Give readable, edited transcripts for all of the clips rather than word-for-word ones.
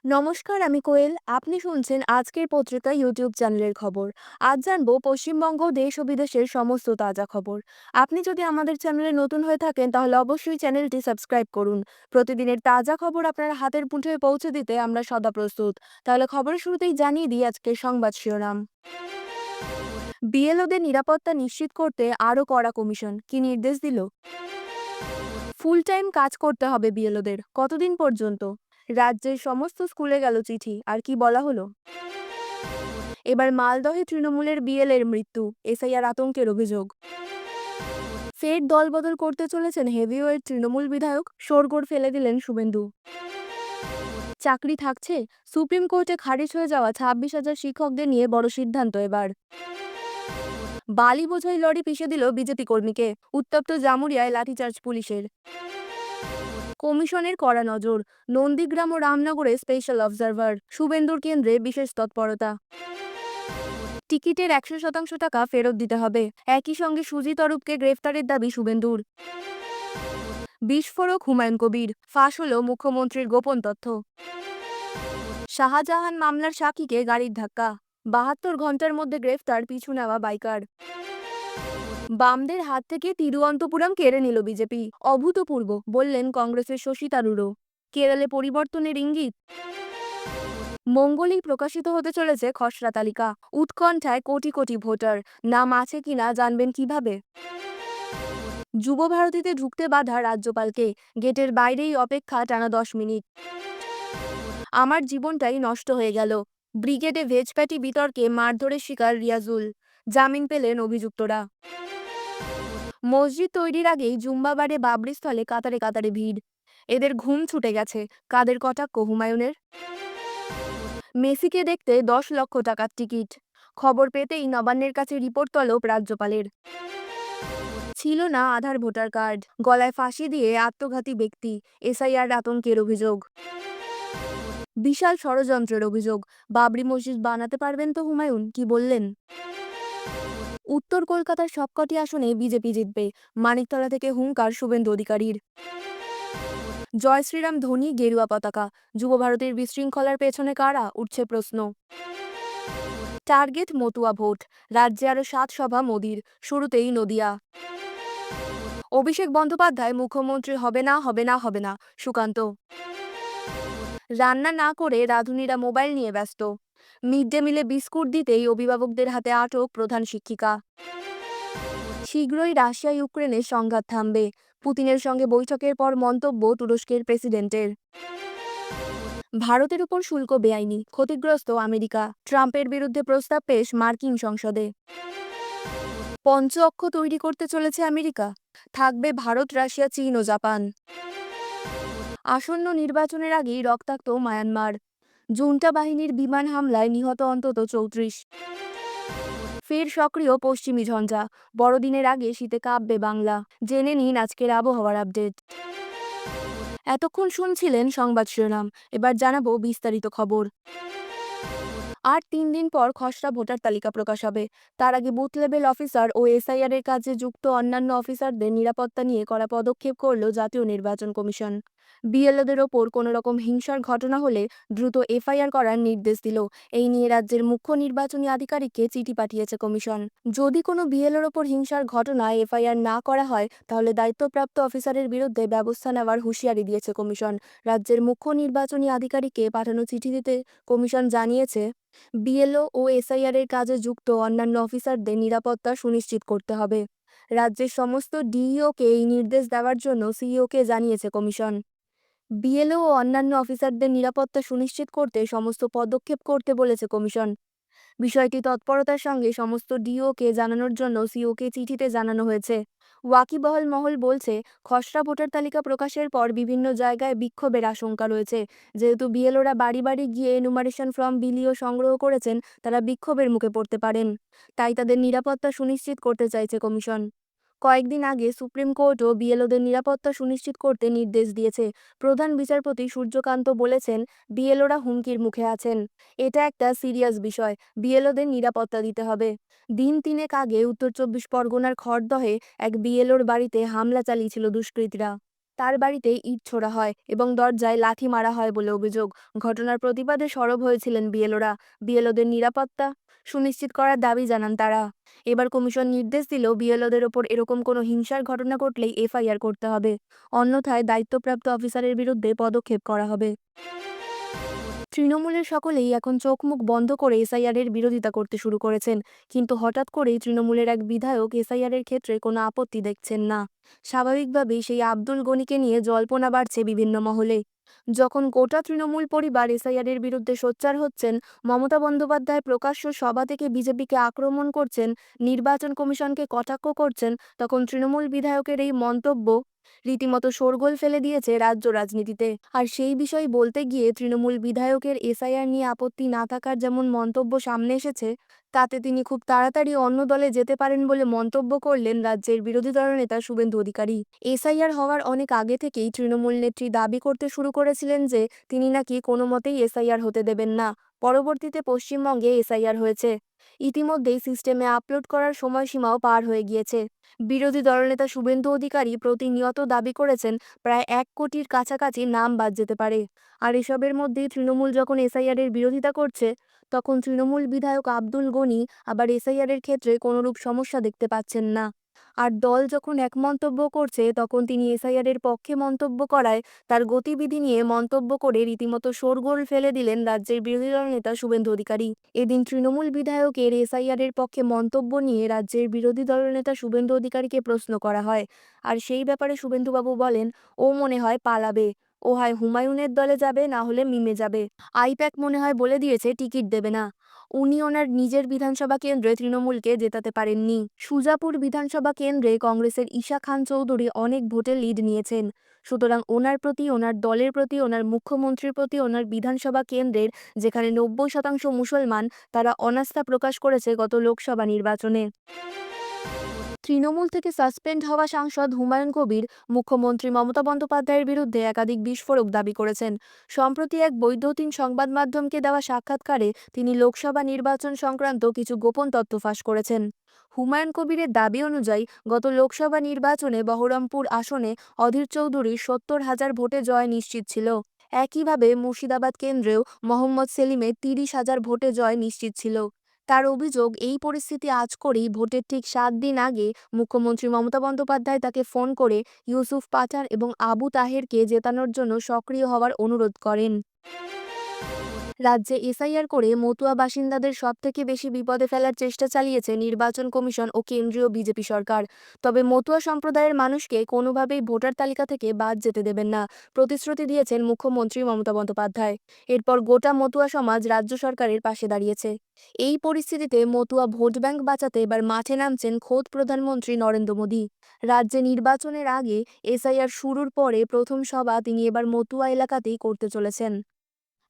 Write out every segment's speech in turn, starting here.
নমস্কার, আমি কোয়েল। আপনি শুনছেন আজকের পত্রিকা ইউটিউব চ্যানেলের খবর। আজ জানবো পশ্চিমবঙ্গ, দেশ ও বিদেশের সমস্ত তাজা খবর। আপনি যদি আমাদের চ্যানেলে নতুন হয়ে থাকেন তাহলে অবশ্যই চ্যানেলটি সাবস্ক্রাইব করুন। প্রতিদিনের তাজা খবর আপনার হাতের মুঠোয় পৌঁছে দিতে আমরা সদা প্রস্তুত। তাহলে খবরের শুরুতেই জানিয়ে দিই আজকের সংবাদ শিরোনাম। বিএলওদের নিরাপত্তা নিশ্চিত করতে আরও কড়া কমিশন কি নির্দেশ দিল? ফুল টাইম কাজ করতে হবে বিএলওদের, কতদিন পর্যন্ত? রাজ্যের সমস্ত স্কুলে গেল চিঠি, আর কি বলা হলো? এবার মালদহে তৃণমূলের বিএলএর মৃত্যু, এসআইআর আতঙ্কের অভিযোগ। ফের দলবদল করতে চলেছেন হেভিওয়েট তৃণমূল বিধায়ক, শোরগোল ফেলে দিলেন শুভেন্দু। চাকরি থাকছে, সুপ্রিম কোর্টে খারিজ হয়ে যাওয়া 26,000 শিক্ষকদের নিয়ে বড় সিদ্ধান্ত এবার। বালি বোঝাই লরি পিষে দিল বিজেপি কর্মীকে, উত্তপ্ত জামুরিয়ায় লাঠিচার্জ পুলিশের। কমিশনের কড়া নজর, নন্দীগ্রাম ও রামনগরে স্পেশাল অবজারভার, শুভেন্দুর কেন্দ্রে বিশেষ তৎপরতা। টিকিটের 100% টাকা ফেরত দিতে হবে, একই সঙ্গে সুজিত অরূপকে গ্রেফতারের দাবি শুভেন্দুর। বিস্ফোরক হুমায়ুন কবির, ফাঁস হল মুখ্যমন্ত্রীর গোপন তথ্য। শাহজাহান মামলার সাক্ষীকে গাড়ির ধাক্কা, 72 ঘন্টার মধ্যে গ্রেফতার পিছু নেওয়া বাইকার। বামদের হাত থেকে তিরুঅন্তপুরম কেড়ে নিল বিজেপি, অভূতপূর্ব বললেন কংগ্রেসের শশী থারুরও। কেরলে পরিবর্তনের ইঙ্গিত। মঙ্গলেই প্রকাশিত হতে চলেছে খসড়া তালিকা, উৎকণ্ঠায় কোটি কোটি ভোটার। নাম আছে কিনা জানবেন কিভাবে? যুব ভারতীতে ঢুকতে বাধা রাজ্যপালকে, গেটের বাইরেই অপেক্ষা টানা 10 মিনিট। আমার জীবনটাই নষ্ট হয়ে গেল, ব্রিগেডে ভেজপ্যাটি বিতর্কে মারধরের শিকার রিয়াজুল, জামিন পেলেন অভিযুক্তরা। মসজিদ তৈরির আগেই জুম্বাবারে বাবরি স্থলে কাতারে কাতারে ভিড়, এদের ঘুম ছুটে গেছে, কাদের কটাক্ষ হুমায়ুনের। মেসিকে দেখতে 10 লক্ষ টাকার টিকিট, খবর পেতেই নবান্নের কাছে রিপোর্ট তলব রাজ্যপালের। ছিল না আধার ভোটার কার্ড, গলায় ফাঁসি দিয়ে আত্মঘাতী ব্যক্তি, এসআইআর আতঙ্কের অভিযোগ। বিশাল ষড়যন্ত্রের অভিযোগ, বাবরি মসজিদ বানাতে পারবেন তো হুমায়ুন, কি বললেন? উত্তর কলকাতার সবকটি আসনে বিজেপি জিতবে, মানিকতলা থেকে হুঙ্কার শুভেন্দু অধিকারীর। জয় শ্রীরাম ধ্বনি, গেরুয়া পতাকা, যুব ভারতের বিশৃঙ্খলার পেছনে কারা, উঠছে প্রশ্ন। টার্গেট মতুয়া ভোট, রাজ্যে আরও 7 সভা মোদির, শুরুতেই নদিয়া। অভিষেক বন্দ্যোপাধ্যায় মুখ্যমন্ত্রী হবে না হবে না হবে না, সুকান্ত। রান্না না করে রাঁধুনিরা মোবাইল নিয়ে ব্যস্ত, মিড ডে মিলে বিস্কুট দিতেই অভিভাবকদের হাতে আটক প্রধান শিক্ষিকা। শীঘ্রই রাশিয়া ইউক্রেনের সংঘাত থামবে, পুতিনের সঙ্গে বৈঠকের পর মন্তব্য তুরস্কের প্রেসিডেন্টের। ভারতের উপর শুল্ক বেআইনি, ক্ষতিগ্রস্ত আমেরিকা, ট্রাম্পের বিরুদ্ধে প্রস্তাব পেশ মার্কিন সংসদে। পঞ্চ অক্ষ তৈরি করতে চলেছে আমেরিকা, থাকবে ভারত, রাশিয়া, চীন ও জাপান। আসন্ন নির্বাচনের আগেই রক্তাক্ত মায়ানমার, জুন্টা বাহিনীর বিমান হামলায় নিহত অন্তত 34। ফের সক্রিয় পশ্চিমী ঝঞ্ঝা, বড়দিনের আগে শীতে কাঁপবে বাংলা। জেনে নিন আজকের আবহাওয়ার আপডেট। এতক্ষণ শুনছিলেন সংবাদ শিরোনাম, এবার জানাবো বিস্তারিত খবর। আর 3 দিন পর খসড়া ভোটার তালিকা প্রকাশ হবে। তার আগে বুথ লেভেল অফিসার ও এসআইআর এর কাজে যুক্ত অন্যান্য অফিসারদের নিরাপত্তা নিয়ে কড়া পদক্ষেপ করল জাতীয় নির্বাচন কমিশন। বিএলওদের ওপর কোনো রকম হিংসার ঘটনা হলে দ্রুত এফআইআর করার নির্দেশ দিল। এই নিয়ে রাজ্যের মুখ্য নির্বাচনী আধিকারিককে চিঠি পাঠিয়েছে কমিশন। যদি কোনো বিএলওর ওপর হিংসার ঘটনায় এফআইআর না করা হয় তাহলে দায়িত্বপ্রাপ্ত অফিসারের বিরুদ্ধে ব্যবস্থা নেওয়ার হুঁশিয়ারি দিয়েছে কমিশন। রাজ্যের মুখ্য নির্বাচনী আধিকারিককে পাঠানো চিঠিতে কমিশন জানিয়েছে, বিএলও ও এসআইআর এর কাজে যুক্ত অন্যান্য অফিসারদের নিরাপত্তা সুনিশ্চিত করতে হবে। রাজ্যের সমস্ত ডিইওকে এই নির্দেশ দেওয়ার জন্য সিইওকে জানিয়েছে কমিশন। বিএলও ও অন্যান্য অফিসারদের নিরাপত্তা সুনিশ্চিত করতে সমস্ত পদক্ষেপ করতে বলেছে কমিশন। বিষয়টি তৎপরতার সঙ্গে সমস্ত ডিওকে জানানোর জন্য সিওকে চিঠিতে জানানো হয়েছে। ওয়াকিবহাল মহল বলছে, খসড়া ভোটার তালিকা প্রকাশের পর বিভিন্ন জায়গায় বিক্ষোভের আশঙ্কা রয়েছে। যেহেতু বিএলওরা বাড়ি বাড়ি গিয়ে এনুমারেশন ফর্ম বিলিও সংগ্রহ করেছেন, তারা বিক্ষোভের মুখে পড়তে পারেন। তাই তাদের নিরাপত্তা সুনিশ্চিত করতে চাইছে কমিশন। কয়েকদিন আগে সুপ্রিম কোর্টও বিএলওদের নিরাপত্তা সুনিশ্চিত করতে নির্দেশ দিয়েছে। প্রধান বিচারপতি সূর্যকান্ত বলেছেন, বিএলওরা হুমকির মুখে আছেন, এটা একটা সিরিয়াস বিষয়, বিএলওদের নিরাপত্তা দিতে হবে। দিন 3 আগে উত্তর 24 পরগনার খড়দহে এক বিএলওর বাড়িতে হামলা চালিয়েছিল দুষ্কৃতীরা। তার বাড়িতে ইট ছোড়া হয় এবং দরজায় লাথি মারা হয় বলে অভিযোগ। ঘটনার প্রতিবাদে সরব হয়েছিলেন বিএলওরা। বিএলওদের নিরাপত্তা সুনিশ্চিত করার দাবি জানান তারা। এবার কমিশন নির্দেশ দিল, বিএলওদের ওপর এরকম কোনো হিংসার ঘটনা ঘটলেই এফআইআর করতে হবে, অন্যথায় দায়িত্বপ্রাপ্ত অফিসারের বিরুদ্ধে পদক্ষেপ করা হবে। তৃণমূলের সকলেই এখন চোখ মুখ বন্ধ করে এসআইআর এর বিরোধিতা করতে শুরু করেছেন, কিন্তু হঠাৎ করেই তৃণমূলের এক বিধায়ক এসআইআর এর ক্ষেত্রে কোনো আপত্তি দেখছেন না। স্বাভাবিকভাবেই সেই আব্দুল গনিকে নিয়ে জল্পনা বাড়ছে বিভিন্ন মহলে। যখন গোটা তৃণমূল পরিবার এসআইআর এর বিরুদ্ধে সোচ্চার হচ্ছেন, মমতা বন্দ্যোপাধ্যায় প্রকাশ্য সভা থেকে বিজেপিকে আক্রমণ করছেন, নির্বাচন কমিশনকে কটাক্ষ করছেন, তখন তৃণমূল বিধায়কের এই মন্তব্য রীতিমতো শোরগোল ফেলে দিয়েছে রাজ্য রাজনীতিতে। আর সেই বিষয় বলতে গিয়ে তৃণমূল বিধায়কের এসআইআর নিয়ে আপত্তি না থাকার যেমন মন্তব্য সামনে এসেছে, তাতে তিনি খুব তাড়াতাড়ি অন্য দলে যেতে পারেন বলে মন্তব্য করলেন রাজ্যের বিরোধী দলনেতা শুভেন্দু অধিকারী। এসআইআর হওয়ার অনেক আগে থেকেই তৃণমূল নেত্রী দাবি করতে শুরু করেছিলেন যে তিনি নাকি কোনো মতেই এসআইআর হতে দেবেন না। পরবর্তীতে পশ্চিমবঙ্গে এসআইআর হয়েছে। ইতিমধ্যেই সিস্টেমে আপলোড করার সময়সীমাও পার হয়ে গিয়েছে। বিরোধী দলনেতা শুভেন্দু অধিকারী প্রতিনিয়ত দাবি করেছেন প্রায় 1 কোটির কাছাকাছি নাম বাদ যেতে পারে। আর এসবের মধ্যেই তৃণমূল যখন এসআইআর এর বিরোধিতা করছে, তখন তৃণমূল বিধায়ক আব্দুল গনি আবার এসআইআর এর ক্ষেত্রে কোনোরূপ সমস্যা দেখতে পাচ্ছেন না। আর দল যখন এক মন্তব্য করছে, তখন তিনি এসআইআর এর পক্ষে মন্তব্য করায় তার গতিবিধি নিয়ে মন্তব্য করে রীতিমতো শোরগোল ফেলে দিলেন রাজ্যের বিরোধী দলনেতা শুভেন্দু অধিকারী। এদিন তৃণমূল বিধায়কের এসআইআর এর পক্ষে মন্তব্য নিয়ে রাজ্যের বিরোধী দলনেতা শুভেন্দু অধিকারীকে প্রশ্ন করা হয়। আর সেই ব্যাপারে শুভেন্দুবাবু বলেন, ও মনে হয় পালাবে। ও হয় হুমায়ুনের দলে যাবে, না হলে মিমে যাবে। আইপ্যাক মনে হয় বলে দিয়েছে টিকিট দেবে না। উনি ওনার নিজের বিধানসভা কেন্দ্রে তৃণমূলকে জেতাতে পারেননি। সুজাপুর বিধানসভা কেন্দ্রে কংগ্রেসের ঈশা খান চৌধুরী অনেক ভোটে লিড নিয়েছেন। সুতরাং ওনার প্রতি, ওনার দলের প্রতি, ওনার মুখ্যমন্ত্রীর প্রতি, ওনার বিধানসভা কেন্দ্রের যেখানে 90% মুসলমান, তারা অনাস্থা প্রকাশ করেছে গত লোকসভা নির্বাচনে। তৃণমূল থেকে সাসপেন্ড হওয়া সাংসদ হুমায়ুন কবির মুখ্যমন্ত্রী মমতা বন্দ্যোপাধ্যায়ের বিরুদ্ধে একাধিক বিস্ফোরক দাবি করেছেন। সম্প্রতি এক বৈদ্যুতিন সংবাদ মাধ্যমকে দেওয়া সাক্ষাৎকারে তিনি লোকসভা নির্বাচন সংক্রান্ত কিছু গোপন তথ্য ফাঁস করেছেন। হুমায়ুন কবিরের দাবি অনুযায়ী গত লোকসভা নির্বাচনে বহরমপুর আসনে অধীর চৌধুরীর 70,000 ভোটে জয় নিশ্চিত ছিল। একইভাবে মুর্শিদাবাদ কেন্দ্রেও মোহাম্মদ সেলিমের 30,000 ভোটে জয় নিশ্চিত ছিল। তার অভিযোগ, এই পরিস্থিতি আঁচ করেই ভোটের ঠিক 7 দিন আগে মুখ্যমন্ত্রী মমতা বন্দ্যোপাধ্যায় তাকে ফোন করে ইউসুফ পাঠান এবং আবু তাহেরকে জেতানোর জন্য সক্রিয় হওয়ার অনুরোধ করেন। রাজ্যে এসআইআর করে মতুয়া বাসিন্দাদের সবথেকে বেশি বিপদে ফেলার চেষ্টা চালিয়েছে নির্বাচন কমিশন ও কেন্দ্রীয় বিজেপি সরকার। তবে মতুয়া সম্প্রদায়ের মানুষকে কোনোভাবেই ভোটার তালিকা থেকে বাদ যেতে দেবেন না, প্রতিশ্রুতি দিয়েছেন মুখ্যমন্ত্রী মমতা বন্দ্যোপাধ্যায়। এরপর গোটা মতুয়া সমাজ রাজ্য সরকারের পাশে দাঁড়িয়েছে। এই পরিস্থিতিতে মতুয়া ভোট ব্যাংক বাঁচাতে এবার মাঠে নামছেন খোদ প্রধানমন্ত্রী নরেন্দ্র মোদী। রাজ্যে নির্বাচনের আগে এসআইআর শুরুর পরে প্রথম সভা তিনি এবার মতুয়া এলাকাতেই করতে চলেছেন।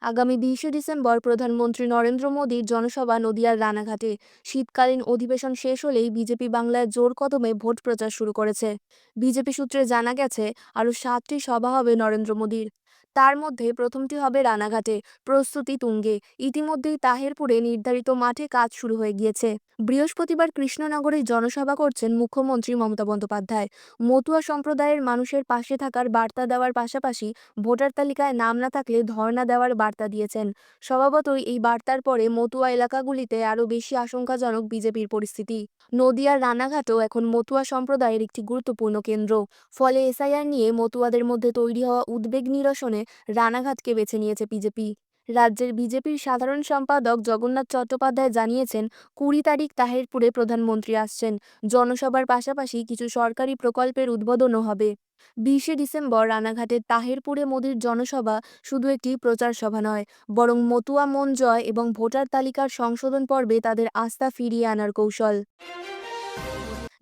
আগামী 20শে ডিসেম্বর প্রধানমন্ত্রী নরেন্দ্র মোদীর জনসভা নদিয়ার রানাঘাটে। শীতকালীন অধিবেশন শেষ হলেই বিজেপি বাংলায় জোর কদমে ভোট প্রচার শুরু করেছে। বিজেপি সূত্রে জানা গেছে আরও 7টি সভা হবে নরেন্দ্র মোদীর। তার মধ্যে প্রথমটি হবে রানাঘাটে। প্রস্তুতি তুঙ্গে। ইতিমধ্যেই তাহেরপুরে নির্ধারিত মাঠে কাজ শুরু হয়ে গিয়েছে। বৃহস্পতিবার কৃষ্ণনগরে জনসভা করছেন মুখ্যমন্ত্রী মমতা বন্দ্যোপাধ্যায়। মতুয়া সম্প্রদায়ের মানুষের পাশে থাকার বার্তা দেওয়ার পাশাপাশি ভোটার তালিকায় নাম না থাকলে ধর্ণা দেওয়ার বার্তা দিয়েছেন। স্বভাবতই এই বার্তার পরে মতুয়া এলাকাগুলিতে আরও বেশি আশঙ্কাজনক বিজেপির পরিস্থিতি। নদিয়ার রানাঘাটও এখন মতুয়া সম্প্রদায়ের একটি গুরুত্বপূর্ণ কেন্দ্র। ফলে এসআইআর নিয়ে মতুয়াদের মধ্যে তৈরি হওয়া উদ্বেগ নিরসনে রানাঘাটকে বেছে নিয়েছে বিজেপি। রাজ্যের বিজেপির সাধারণ সম্পাদক জগন্নাথ চট্টোপাধ্যায় জানিয়েছেন, 20 তারিখ তাহেরপুরে প্রধানমন্ত্রী আসছেন। জনসভার পাশাপাশি কিছু সরকারি প্রকল্পের উদ্বোধনও হবে। 20শে ডিসেম্বর রানাঘাটের তাহেরপুরে মোদির জনসভা শুধু একটি প্রচার সভা নয়, বরং মতুয়া মন জয় এবং ভোটার তালিকার সংশোধন পর্বে তাদের আস্থা ফিরিয়ে আনার কৌশল।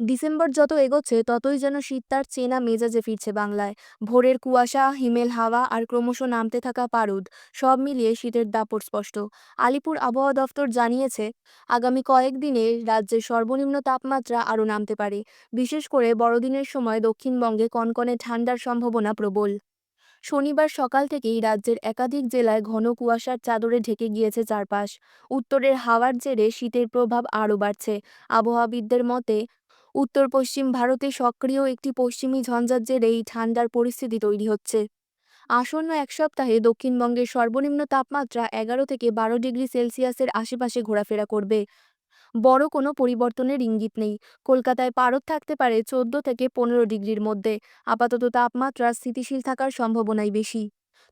ডিসেম্বর যত এগোচ্ছে ততই যেন শীত তার চেনা মেজাজে ফিরছে বাংলায়। ভোরের কুয়াশা, হিমেল হাওয়া আর ক্রমশ নামতে থাকা পারদ, সব মিলিয়ে শীতের দাপট স্পষ্ট। আলিপুর আবহাওয়া দফতর জানিয়েছে, আগামী কয়েকদিনে রাজ্যের সর্বনিম্ন তাপমাত্রা আরও নামতে পারে। বিশেষ করে বড়দিনের সময় দক্ষিণবঙ্গে কনকনে ঠান্ডার সম্ভাবনা প্রবল। শনিবার সকাল থেকেই রাজ্যের একাধিক জেলায় ঘন কুয়াশার চাদরে ঢেকে গিয়েছে চারপাশ। উত্তরের হাওয়ার জেরে শীতের প্রভাব আরও বাড়ছে। আবহাওয়াবিদদের মতে, উত্তর পশ্চিম ভারতে সক্রিয় একটি পশ্চিমী ঝঞ্ঝার জেরে এই ঠান্ডার পরিস্থিতি তৈরি হচ্ছে। আসন্ন এক সপ্তাহে দক্ষিণবঙ্গের সর্বনিম্ন তাপমাত্রা 11 থেকে 12 ডিগ্রি সেলসিয়াসের আশেপাশে ঘোরাফেরা করবে। বড় কোনো পরিবর্তনের ইঙ্গিত নেই। কলকাতায় পারদ থাকতে পারে 14 থেকে 15 ডিগ্রির মধ্যে। আপাতত তাপমাত্রা স্থিতিশীল থাকার সম্ভাবনাই বেশি।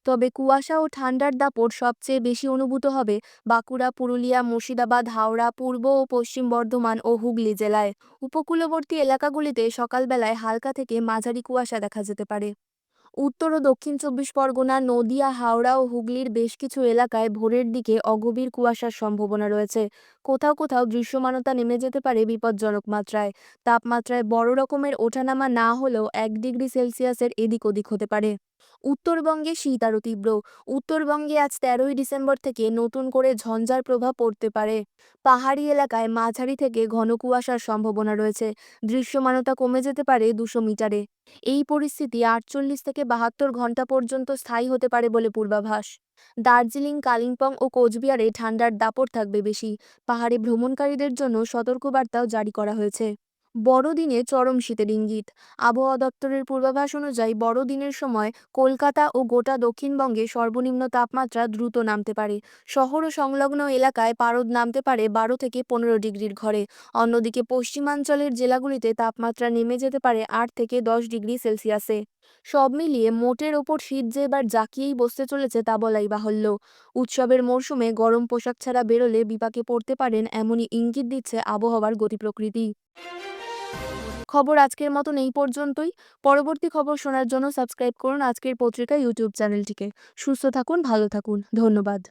তবে কুয়াশা ও ঠান্ডার দাপট সবচেয়ে বেশি অনুভূত হবে বাঁকুড়া, পুরুলিয়া, মুর্শিদাবাদ, হাওড়া, পূর্ব ও পশ্চিম বর্ধমান ও হুগলি জেলায়। উপকূলবর্তী এলাকাগুলিতে সকালবেলায় হালকা থেকে মাঝারি কুয়াশা দেখা যেতে পারে। উত্তর ও দক্ষিণ 24 পরগনা, নদিয়া, হাওড়া ও হুগলির বেশ কিছু এলাকায় ভোরের দিকে অগভীর কুয়াশার সম্ভাবনা রয়েছে। কোথাও কোথাও দৃশ্যমানতা নেমে যেতে পারে বিপজ্জনক মাত্রায়। তাপমাত্রায় বড় রকমের ওঠানামা না হলেও 1 ডিগ্রি সেলসিয়াসের এদিক ওদিক হতে পারে। উত্তরবঙ্গে শীত আরও তীব্র। উত্তরবঙ্গে আজ 13ই ডিসেম্বর থেকে নতুন করে ঝঞ্ঝার প্রভাব পড়তে পারে। পাহাড়ি এলাকায় মাঝারি থেকে ঘন কুয়াশার সম্ভাবনা রয়েছে। দৃশ্যমানতা কমে যেতে পারে 200 মিটারে। এই পরিস্থিতি 48 থেকে 72 ঘন্টা পর্যন্ত স্থায়ী হতে পারে বলে পূর্বাভাস। দার্জিলিং, কালিম্পং ও কোচবিহারে ঠান্ডার দাপট থাকবে বেশি। পাহাড়ে ভ্রমণকারীদের জন্য সতর্কবার্তাও জারি করা হয়েছে। বড়দিনে চরম শীতের ইঙ্গিত। আবহাওয়া দপ্তরের পূর্বাভাস অনুযায়ী বড়দিনের সময় কলকাতা ও গোটা দক্ষিণবঙ্গে সর্বনিম্ন তাপমাত্রা দ্রুত নামতে পারে। শহর ও সংলগ্ন এলাকায় পারদ নামতে পারে 12 থেকে 15 ডিগ্রির ঘরে। অন্যদিকে পশ্চিমাঞ্চলের জেলাগুলিতে তাপমাত্রা নেমে যেতে পারে 8 থেকে 10 ডিগ্রি সেলসিয়াসে। সব মিলিয়ে মোটের ওপর শীত যে এবার জাঁকিয়েই বসতে চলেছে তা বলাই বাহুল্য। উৎসবের মরশুমে গরম পোশাক ছাড়া বেরোলে বিপাকে পড়তে পারেন, এমনই ইঙ্গিত দিচ্ছে আবহাওয়ার গতিপ্রকৃতি। খবর আজকের মতন এই পর্যন্তই। পরবর্তী খবর শোনার জন্য সাবস্ক্রাইব করুন আজকের পত্রিকা ইউটিউব চ্যানেলটিকে। সুস্থ থাকুন, ভালো থাকুন। ধন্যবাদ।